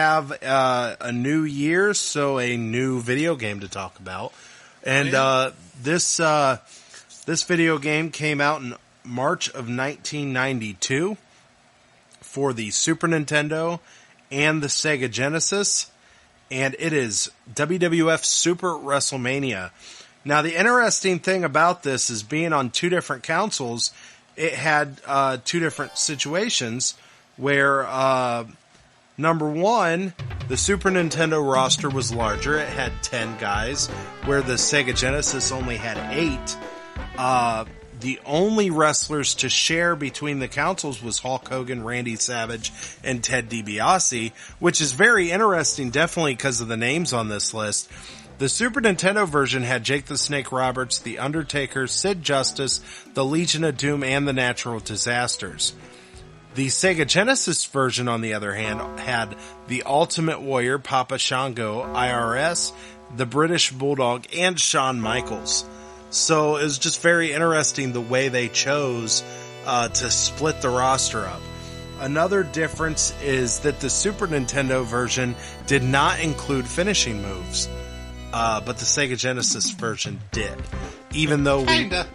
have a new year, so a new video game to talk about. And this video game came out in March of 1992 for the Super Nintendo and the Sega Genesis, and it is WWF Super WrestleMania. Now, the interesting thing about this is being on two different consoles, it had two different situations where, number one, the Super Nintendo roster was larger. It had 10 guys, where the Sega Genesis only had 8. The only wrestlers to share between the consoles was Hulk Hogan, Randy Savage, and Ted DiBiase, which is very interesting, definitely because of the names on this list. The Super Nintendo version had Jake the Snake Roberts, The Undertaker, Sid Justice, the Legion of Doom, and the Natural Disasters. The Sega Genesis version, on the other hand, had the Ultimate Warrior, Papa Shango, IRS, the British Bulldog, and Shawn Michaels. So it was just very interesting the way they chose to split the roster up. Another difference is that the Super Nintendo version did not include finishing moves. But the Sega Genesis version did. Even though kinda.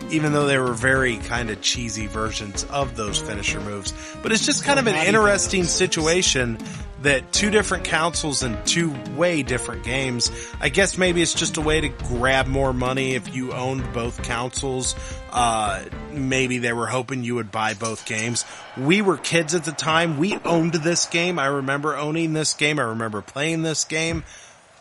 Even though they were very kind of cheesy versions of those finisher moves. But it's just kind of an interesting situation that two different consoles and two way different games. I guess maybe it's just a way to grab more money if you owned both consoles. Maybe they were hoping you would buy both games. We were kids at the time. We owned this game. I remember owning this game. I remember playing this game.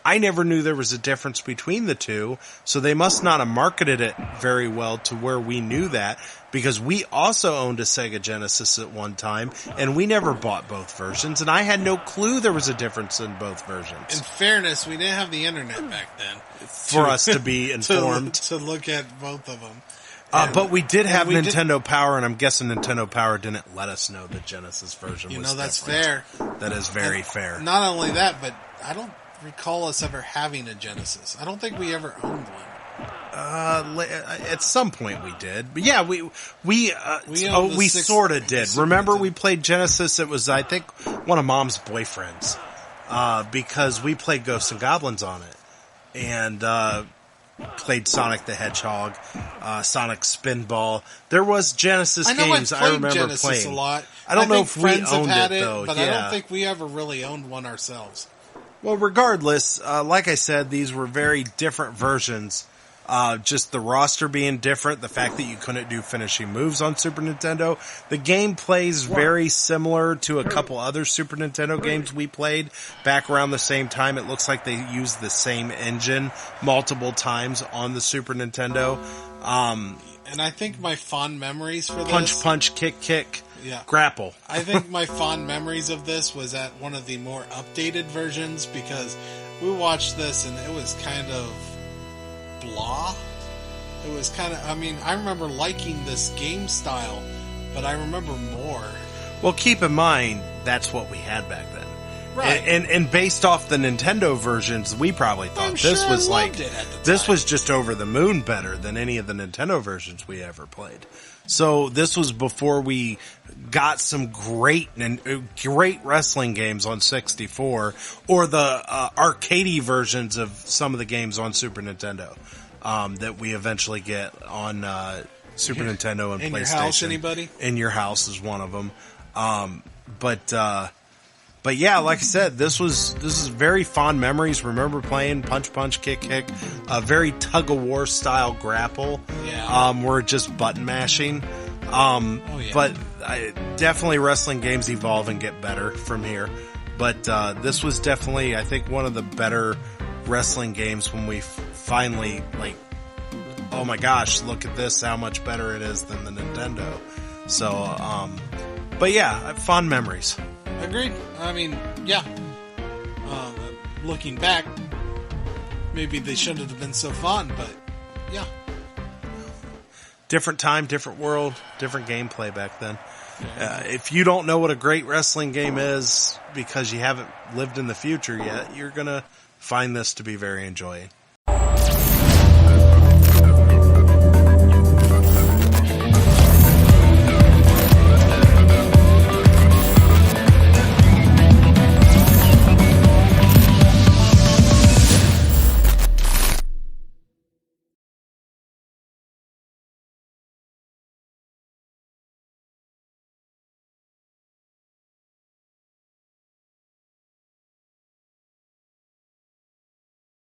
I never knew there was a difference between the two, so they must not have marketed it very well to where we knew that, because we also owned a Sega Genesis at one time, and we never bought both versions, and I had no clue there was a difference in both versions. In fairness, we didn't have the internet back then. For us to be informed. to look at both of them. But we did have Nintendo Power, and I'm guessing Nintendo Power didn't let us know the Genesis version was that's different. fair. That is very fair. Not only that, but I don't recall us ever having a Genesis. I don't think we ever owned one. At some point we did, but yeah, we sort of did. Remember, we played Genesis. It was, I think, one of Mom's boyfriends, because we played Ghosts and Goblins on it, and played Sonic the Hedgehog, Sonic Spinball. There was Genesis games I remember Genesis playing a lot. I don't know if we owned it though, but yeah. I don't think we ever really owned one ourselves. Well, regardless, like I said, these were very different versions. Just the roster being different, the fact that you couldn't do finishing moves on Super Nintendo. The game plays very similar to a couple other Super Nintendo games we played back around the same time. It looks like they used the same engine multiple times on the Super Nintendo. And I think my fond memories for this... Punch, kick, grapple. I think my fond memories of this was at one of the more updated versions, because we watched this and it was kind of blah. It was kind of, I remember liking this game style, but I remember more. Well, keep in mind, that's what we had back then. Right. And based off the Nintendo versions, we probably thought this was just over the moon better than any of the Nintendo versions we ever played. So this was before we got some great wrestling games on 64, or the arcadey versions of some of the games on Super Nintendo that we eventually get on Super Nintendo and PlayStation. In your house, anybody? In Your House is one of them. But yeah, like I said, this is very fond memories. Remember playing punch, kick, a very tug of war style grapple. Yeah. We're just button mashing. But definitely wrestling games evolve and get better from here. But this was definitely, I think, one of the better wrestling games when we finally, oh my gosh, look at this, how much better it is than the Nintendo. So, but yeah, fond memories. Agreed. Looking back, maybe they shouldn't have been so fun, but yeah. Different time, different world, different gameplay back then. If you don't know what a great wrestling game is because you haven't lived in the future yet, you're going to find this to be very enjoying.